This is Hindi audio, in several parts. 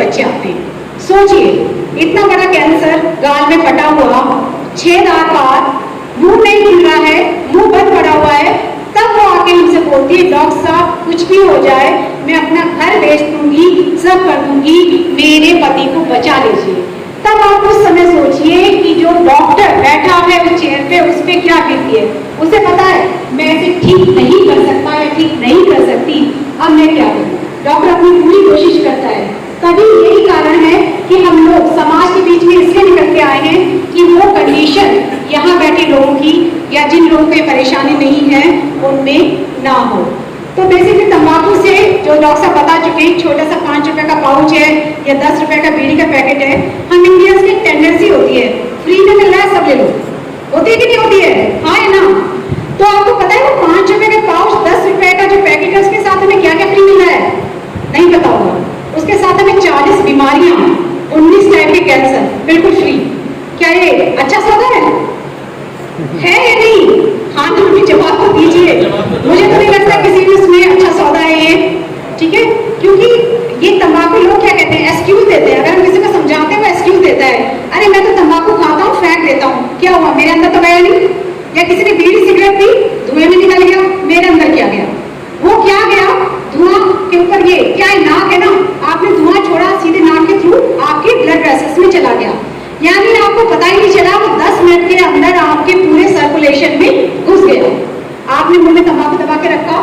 बच्चे आते हैं। सोचिए, इतना बड़ा कैंसर, गाल में फटा हुआ, छेदार पार, मुंह नहीं खुल रहा है, मुंह बंद पड़ा हुआ है, तब वो आके हमसे बोलती है डॉक्टर साहब कुछ भी हो जाए मैं अपना घर बेच दूंगी, सब कर दूंगी, मेरे पति को बचा लीजिए। तब आप उस समय सोचिए कि जो डॉक्टर बैठा है उस चेयर पे, उस पे क्या बीती है। उसे पता है मैं इसे ठीक नहीं कर सकता या ठीक नहीं कर सकती, अब मैं क्या करूं। डॉक्टर अपनी पूरी कोशिश करता है। तभी यही कारण है कि हम लोग समाज के बीच में इसलिए निकल के आए हैं कि वो कंडीशन यहाँ बैठे लोगों की या जिन लोगों को परेशानी नहीं है उनमें ना हो। तो बेसिकली तंबाकू से जो डॉक्टर साहब बता चुके हैं, छोटा सा 5 रुपए का पाउच है या 10 रुपए का बीड़ी का पैकेट है, हम इंडियंस की टेंडेंसी होती है फ्री में मिल रहा है सब ले लो, होती है कि नहीं होती है? हाँ है ना। तो आपको पता है वो 5 रुपए का पाउच 10 रुपए का जो पैकेट है उसके साथ हमें क्या क्या फ्री मिल रहा है? नहीं पता होगा। उसके साथ हमें 40 बीमारियां, 19 टाइप के कैंसर बिल्कुल फ्री। क्या ये अच्छा सौदा है या नहीं? हाँ तो मुझे जवाब तो दीजिए। मुझे तो नहीं लगता किसी भी उसमें अच्छा सौदा है ये, ठीक है? क्योंकि ये तंबाकू लोग क्या कहते हैं, एक्सक्यूज देते हैं। अगर हम किसी को समझाते हैं वो एक्सक्यूज देता है, अरे मैं तो तंबाकू खाता हूँ फेंक देता हूँ, क्या हुआ मेरे अंदर तो गया नहीं। या किसी ने बीड़ी सिगरेट पी, धुएं में निकल गया, मेरे अंदर क्या गया? वो क्या गया? धुआं के ऊपर ये क्या है, नाक है ना, आपने धुआं छोड़ा सीधे नाक के थ्रू आपके ब्लड वेसल्स में चला गया, यानी आपको पता ही नहीं चला, वो 10 मिनट के अंदर आपके पूरे सर्कुलेशन में घुस गया। आपने मुंह में तंबाकू दबा के रखा,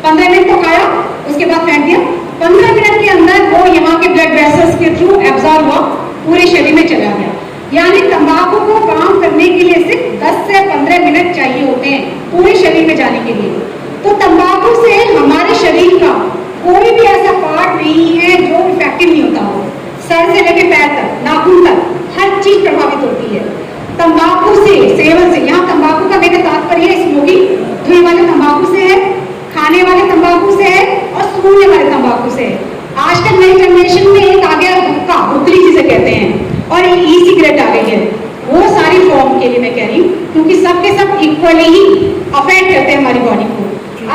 15 मिनट तो खाया, उसके बाद फेंक दिया, 15 मिनट के अंदर वो यहाँ के ब्लड वेसल्स के थ्रू एब्जॉर्ब हुआ, पूरे शरीर में चला गया। यानी तंबाकू को काम करने के लिए सिर्फ 10 से 15 मिनट चाहिए होते हैं पूरे शरीर में जाने के लिए। तो तंबाकू से हमारे शरीर का कोई भी ऐसा पार्ट नहीं है जो इफेक्टिव नहीं होता हो। सर से लेकर पैर तक, नाखून तक, हर चीज प्रभावित होती है तंबाकू से, सेवन से। यहाँ तंबाकू का मेरा तात्पर्य स्मोकिंग, धुएं वाले तंबाकू से है, खाने वाले तंबाकू से है और सूंघने वाले तंबाकू से है। आजकल नई जनरेशन में एक आ गया हुक्का, हुक्कली जिसे कहते हैं, और ई सिगरेट आ गई है। वो सारी फॉर्म के लिए मैं कह रही हूँ, क्योंकि सबके सब इक्वली ही अफेक्ट करते हैं हमारी बॉडी को।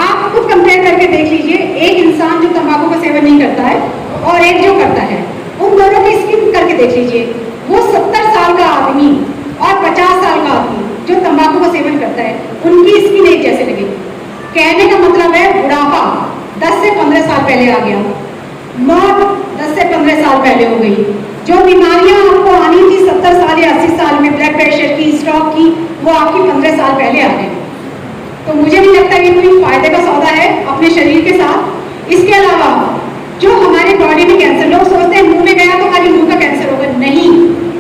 आप खुद कंपेयर करके देख लीजिए, एक इंसान जो तंबाकू का सेवन नहीं करता है और एक जो करता है, उन दोनों की स्किन करके देख लीजिए। वो 70 साल का आदमी और 50 साल का आदमी जो तंबाकू का सेवन करता है, उनकी स्किन एक जैसे लगेगी। कहने का मतलब है बुढ़ापा 10 से 15 साल पहले आ गया, मौत 10 से 15 साल पहले हो गई। जो बीमारियां आपको आनी थी 70 साल या 80 साल में, ब्लड प्रेशर की, स्ट्रोक की, वो आपकी 15 साल पहले आ गई। तो मुझे नहीं लगता ये कोई फायदे का सौदा है अपने शरीर के साथ। इसके अलावा जो हमारे बॉडी में कैंसर, लोग सोचते हैं मुंह में गया तो खाली मुंह का कैंसर होगा, नहीं,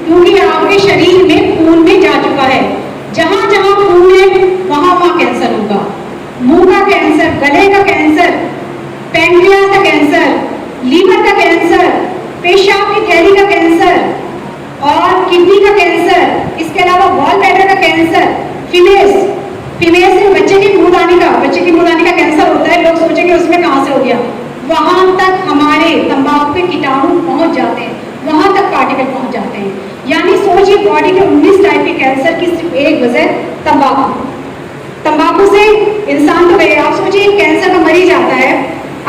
क्योंकि आपके शरीर में खून में जा चुका है। जहां जहां खून है वहां वहां कैंसर होगा। मुंह का कैंसर, गले का कैंसर, पैंक्रियास का कैंसर, लीवर का कैंसर, पेशाब की थैली का कैंसर और किडनी का कैंसर, इसके अलावा गॉल ब्लैडर का कैंसर, फीमेल से बच्चे की मुंहदानी का कैंसर होता है। लोग सोचेंगे उसमें कहां से हो गया, वहां तक हमारे तंबाकू के कीटाणु पहुंच जाते हैं, वहां तक पार्टिकल पहुंच जाते हैं। यानी सोचिए बॉडी के 19 टाइप के कैंसर की सिर्फ एक वजह तंबाकू से इंसान तो गए। आप सोचिए कैंसर का मरीज आता है,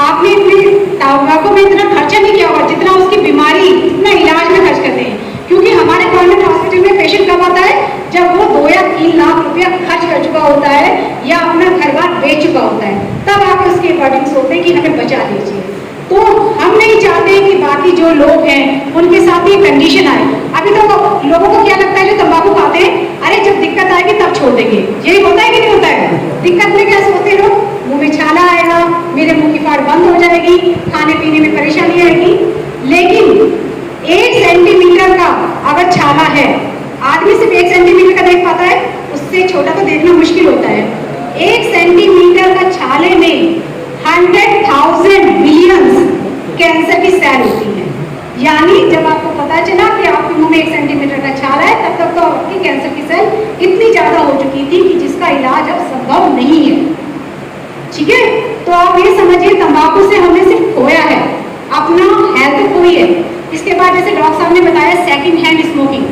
आपने इतने तंबाकू में इतना खर्चा नहीं किया होगा जितना उसकी बीमारी, इतना इलाज में खर्च करते हैं। क्योंकि हमारे गवर्नमेंट हॉस्पिटल में पेशेंट कब आता है, जब वो 2 या 3 लाख रुपया खर्च कर चुका होता है या अपना घर बार बेच चुका होता है, तब आप उसके अकॉर्डिंग सोचते हैं कि हमें बचा लीजिए। तो हम नहीं चाहते कि बाकी जो लोग हैं उनके साथ ये कंडीशन आए। अभी तो लोगों को क्या लगता है जो तंबाकू खाते हैं, अरे जब दिक्कत आएगी तब छोड़ देंगे। यही होता है कि नहीं होता है? दिक्कत में क्या सोचते हैं लोग, मुंह में छाला आएगा, मेरे मुंह की फाड़ बंद हो जाएगी, खाने पीने में परेशानी आएगी। लेकिन 1 सेंटीमीटर का अगर छाला है, आदमी सिर्फ 1 सेंटीमीटर का देख पाता है, उससे छोटा तो देखना मुश्किल होता है। 1 सेंटीमीटर का छाले में 100,000 मिलियंस कैंसर की सेल होती है। यानी जब आपको पता चला कि आपके मुंह में 1 सेंटीमीटर का छाला है, तब तक तो आपकी कैंसर की सेल इतनी ज्यादा हो चुकी थी कि जिसका इलाज अब संभव नहीं है। ठीक है, तो आप ये समझिए तंबाकू से हमने सिर्फ खोया है, अपना हेल्थ खोई है। इसके बाद जैसे डॉक्टर साहब ने बताया सेकंड हैंड स्मोकिंग,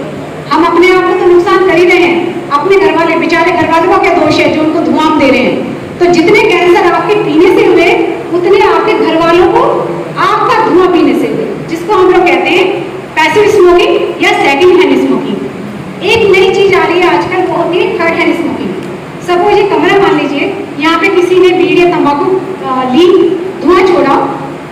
हम अपने आप को तो नुकसान कर ही रहे हैं, अपने घर वाले, बेचारे घर वालों का क्या दोष है जो उनको धुआं दे रहे हैं। तो जितने कैंसर आपके पीने से हुए उतने आपके घर वालों को आपका धुआं पीने से हुए, जिसको हम लोग कहते हैं पैसिव स्मोकिंग या सेकंड हैंड स्मोकिंग। एक नई चीज आ रही है आजकल, वो होती है थर्ड हैंड स्मोकिंग। सपोज ये कमरा मान लीजिए, यहाँ पे किसी ने बीड़ी या तंबाकू ली, धुआं छोड़ा,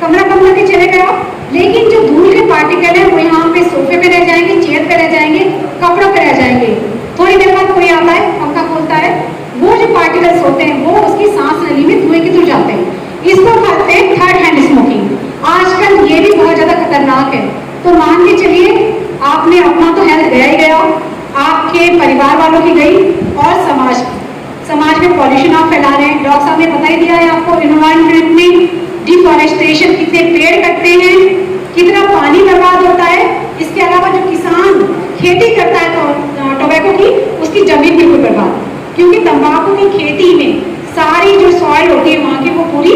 कमरा बंद करके चले गया, लेकिन जो धूल के पार्टिकल है वो यहाँ पे सोफे पे रह जाएंगे, चेयर पे रह जाएंगे, कपड़ों पे रह जाएंगे। थोड़ी देर बाद कोई आता है, पंखा खोलता है, वो जो पार्टिकल्स होते हैं वो उसकी सांस नली में धुएं के थ्रू जाते हैं। इसको कहते हैं थर्ड हैंड स्मोकिंग। आजकल ये भी बहुत ज्यादा खतरनाक है। तो मान के चलिए आपने अपना तो हेल्थ गया ही गया, आपके परिवार वालों की गई, और समाज में पॉल्यूशन आप फैला रहे हैं। डॉक्टर साहब ने बता ही दिया है आपको, एनवायरनमेंट में डिफॉरेस्टेशन, कितने पेड़ कटते हैं, कितना पानी बर्बाद होता है। इसके अलावा जो किसान खेती करता है तो टोबैको की, उसकी जमीन बिल्कुल बर्बाद, क्योंकि तंबाकू की खेती में सारी जो सॉइल होती है वहाँ की वो पूरी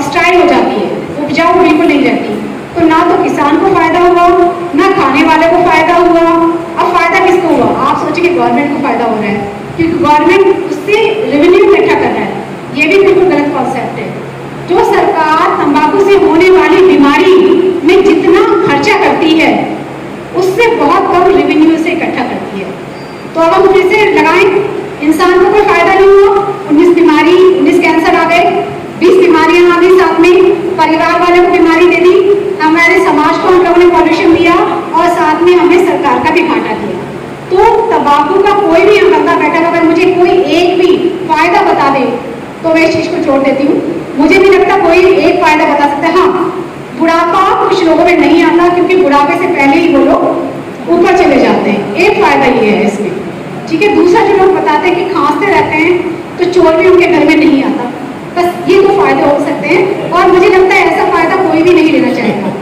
स्टाइल हो जाती है, उपजाऊ बिल्कुल नहीं रहती। तो ना तो किसान को फायदा हुआ, ना खाने वाले को फायदा हुआ। अब फायदा किसको हुआ? आप सोचिए कि गवर्नमेंट को फायदा हो रहा है, क्योंकि गवर्नमेंट उससे रेवेन्यू इकट्ठा कर रहा है। ये भी बिल्कुल गलत कॉन्सेप्ट है। जो सरकार तंबाकू से होने वाली बीमारी में जितना खर्चा करती है, उससे बहुत कम रेवेन्यू से इकट्ठा करती है। तो अब हम फिर से लगाएं, इंसान को कोई फायदा नहीं हुआ। 19 कैंसर आ गए, 20 बीमारियां आ गई, साथ में परिवार वालों को बीमारी दे दी, हमारे समाज को हम लोगों ने पॉल्यूशन दिया, और साथ में हमें सरकार का भी घाटा दिया। तो तंबाकू का कोई भी बंदा बैठा, अगर मुझे कोई एक भी फायदा बता दे तो मैं इस चीज को छोड़ देती हूँ। मुझे नहीं लगता कोई एक फायदा बता सकता है। हाँ, बुढ़ापा कुछ लोगों में नहीं आता, क्योंकि बुढ़ापे से पहले ही वो लोग ऊपर चले जाते हैं। एक फायदा ये है इसमें, ठीक है। दूसरा जो लोग बताते हैं कि खांसते रहते हैं तो चोर भी उनके घर में नहीं आता। बस ये दो फायदे हो सकते हैं, और मुझे लगता है ऐसा फायदा कोई भी नहीं लेना चाहेगा।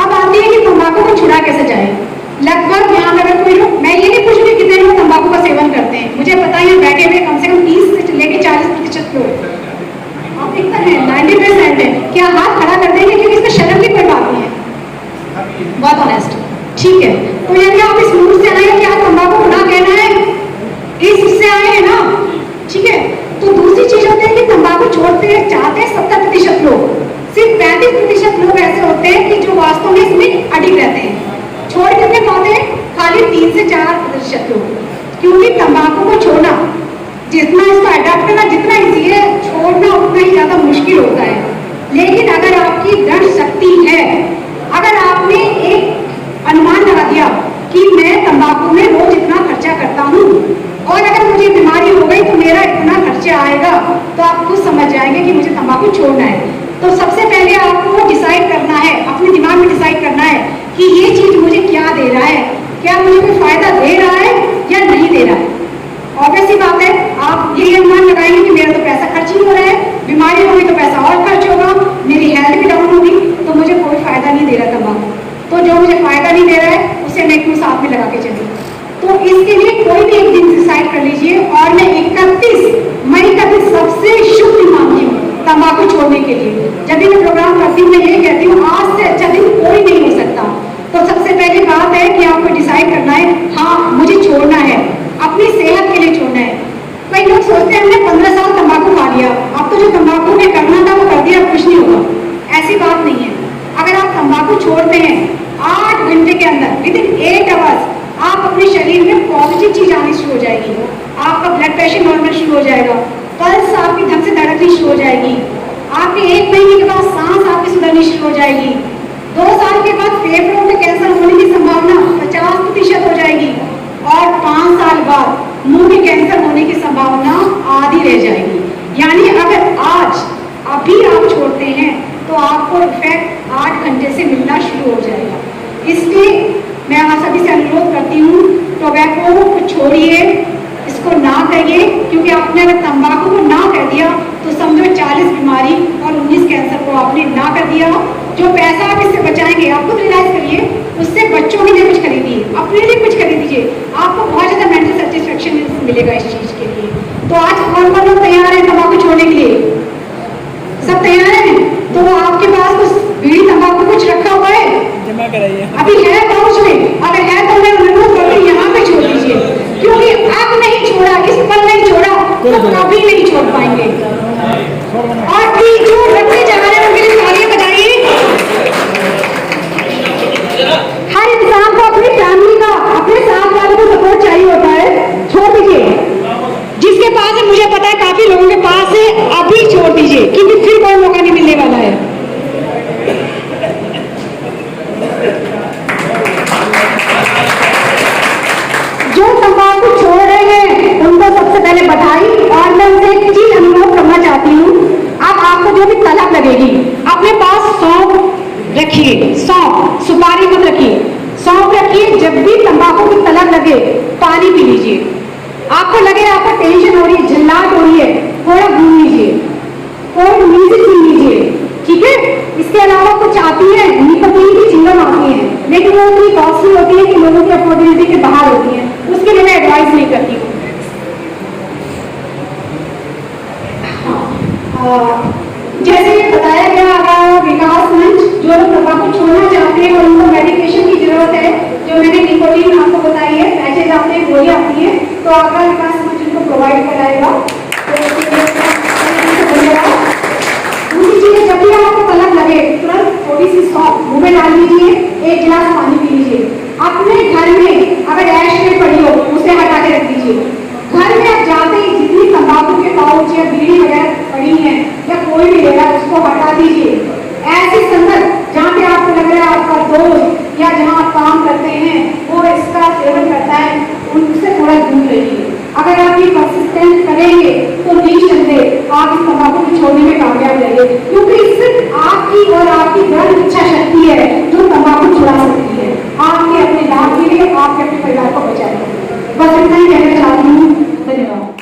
अब आती है कि तंबाकू को छुड़ा कैसे जाए। लगभग यहाँ पर अगर कोई लोग, मैं ये नहीं पूछूंगी कितने लोग तंबाकू का सेवन करते हैं, मुझे पता है बैठे हुए कम से कम 30 से लेकर 40% लोग, आप देखते हैं 90% है। क्या हाथ खड़ा कर देंगे? क्योंकि इसमें शर्म की कोई बात नहीं है, बहुत ऑनेस्ट, ठीक है। तो यदि आप इस मूड से आए हैं कि आप तंबाकू को ना कहना है, इससे आए हैं ना, ठीक है। तो दूसरी चीज होती है कि तंबाकू छोड़ते चाहते हैं 70% लोग, सिर्फ 35% लोग ऐसे होते हैं कि जो वास्तव में इसमें अडिग रहते हैं। छोड़ कितने पाते हैं? खाली 3 से 4% लोग, क्योंकि तंबाकू को छोड़ना, जितना इसको अडॉप्ट करना जितना ईजी है, छोड़ना उतना ही ज्यादा मुश्किल होता है। लेकिन अगर आपकी दृढ़ शक्ति है, अगर आपने एक अनुमान लगा दिया कि मैं तंबाकू में रोज इतना खर्चा करता हूँ, और अगर मुझे बीमारी हो गई तो मेरा इतना खर्चा आएगा, तो आप खुद समझ जाएंगे कि मुझे तंबाकू छोड़ना है। तो सबसे पहले आपको डिसाइड करना है, अपने दिमाग में डिसाइड करना है कि ये चीज मुझे क्या दे रहा है, क्या मुझे कोई फायदा दे रहा है या नहीं दे रहा है। ऑब्वियस सी बात है, आप ये अनुमान लगाएंगे कि मेरा तो पैसा खर्च ही हो रहा है, बीमारी होगी तो पैसा और खर्च होगा, मेरी हेल्थ भी डाउन होगी, तो मुझे कोई फायदा नहीं दे रहा तंबाकू। तो जो मुझे फायदा नहीं दे रहा है उसे मैं क्यों साथ में लगा के चलूं। तो इसके लिए कोई भी एक दिन डिसाइड कर लीजिए, और मैं 31 मई का दिन सबसे शुभ दिन मानती हूँ तंबाकू छोड़ने के लिए। जब भी मैं प्रोग्राम करती हूँ मैं यही कहती हूँ, आज से अच्छा दिन कोई नहीं हो सकता। तो सबसे पहली बात है कि आपको डिसाइड करना है, हाँ मुझे छोड़ना है, अपनी सेहत के लिए छोड़ना है। कई लोग सोचते हैं हमने 15 साल तंबाकू खा लिया, अब तो जो तंबाकू में करना था वो कर दिया, कुछ नहीं होगा। ऐसी बात नहीं है। अगर आप तंबाकू छोड़ते हैं 8 घंटे के अंदर, विदिन 8 आवर्स, आप अपने शरीर में पॉजिटिव चीज आनी शुरू हो जाएगी। आपका ब्लड प्रेशर नॉर्मल शुरू हो जाएगा, पल्स आपकी ढंग से धड़कनी शुरू हो जाएगी, आपके 1 महीने के बाद सांस आपकी सुधरनी शुरू हो जाएगी, 2 साल के बाद फेफड़ों में कैंसर होने की संभावना 50% हो जाएगी, और 5 साल बाद मुंह में कैंसर होने की संभावना आधी रह जाएगी। यानी अगर आज अभी आप छोड़ते हैं तो आपको इफेक्ट 8 घंटे से मिलना शुरू हो जाएगा। इसलिए मैं आप सभी से अनुरोध करती हूँ, टोबैको को छोड़िए, इसको ना करिए, क्योंकि आपने अगर तंबाकू को ना कर दिया तो समझो 40 बीमारी और 19 कैंसर को आपने ना कर दिया। जो पैसा आप इससे बचाएंगे, आप खुद रियलाइज करिए, उससे बच्चों के लिए कुछ खरीदिए, अपने लिए कुछ खरीद दीजिए, आपको बहुत ज़्यादा मेंटल सेटिस्फेक्शन मिलेगा इस चीज़ के लिए। तो आज कौन लोग तैयार हैं तंबाकू छोड़ने के लिए? सब तैयार हैं? तो आपके पास कुछ बीड़ी तंबाकू कुछ रखा हुआ है? जमा कराइए, अभी है पाउच में, अगर है तो मैं अनुरोध करती हूँ यहाँ पे छोड़ दीजिए, क्योंकि अब नहीं छोड़ा, इस पल नहीं छोड़ा तो कभी नहीं छोड़ पाएंगे। और जो रखिए। सौंफ, सुपारी मत रखिए, सौंफ रखिए। जब भी तंबाकू की तलब लगे पानी पी लीजिए। आपको लगे आपको टेंशन हो रही है, झल्लाहट हो रही है, थोड़ा घूम लीजिए, कोई म्यूजिक सुन लीजिए, ठीक है। इसके अलावा कुछ आती है निकोटीन की चिंगम आती है, लेकिन वो इतनी कॉस्टली होती है कि लोगों की अफोर्डेबिलिटी के बाहर होती है, उसके लिए मैं एडवाइस नहीं करती हूँ। जैसे बताया गया विकास मंच, जो लोग तंबाकू छोड़ना चाहते हैं और उनको मेडिकेशन की जरूरत है, जो मैंने निकोटीन आपको बताई है, पैचेज आते हैं, गोली आती है, तो आपका विकास मंच उनको प्रोवाइड कराएगा। दूसरी चीज, जब भी आपको तलब लगे तुरंत थोड़ी सी सौंफ मुंह में डाल लीजिए, एक गिलास पानी पी लीजिए। अपने घर में अगर ऐश में पड़ी हो उसे हटा के रख दीजिए। घर में आप जाते ही जितनी तंबाकू के पाउच या बीड़ी वगैरह पड़ी है या कोई भी लेगा उसको हटा दीजिए। ऐसी संगत जहाँ पे आपको लग रहा है आपका दोस्त या जहाँ आप काम करते हैं वो इसका सेवन करता है, उनसे थोड़ा दूर रहिए। अगर आप ये कंसिस्टेंट करेंगे तो निःसंदेह आप इस तंबाकू को छोड़ने में कामयाब रहेंगे, क्योंकि सिर्फ आपकी और आपकी दृढ़ इच्छा शक्ति है जो तंबाकू छुड़ा सकती है, आपके अपने लाभ के लिए, आपके अपने परिवार को बचाने के लिए। बस इतना ही कहना चाहती हूँ। धन्यवाद।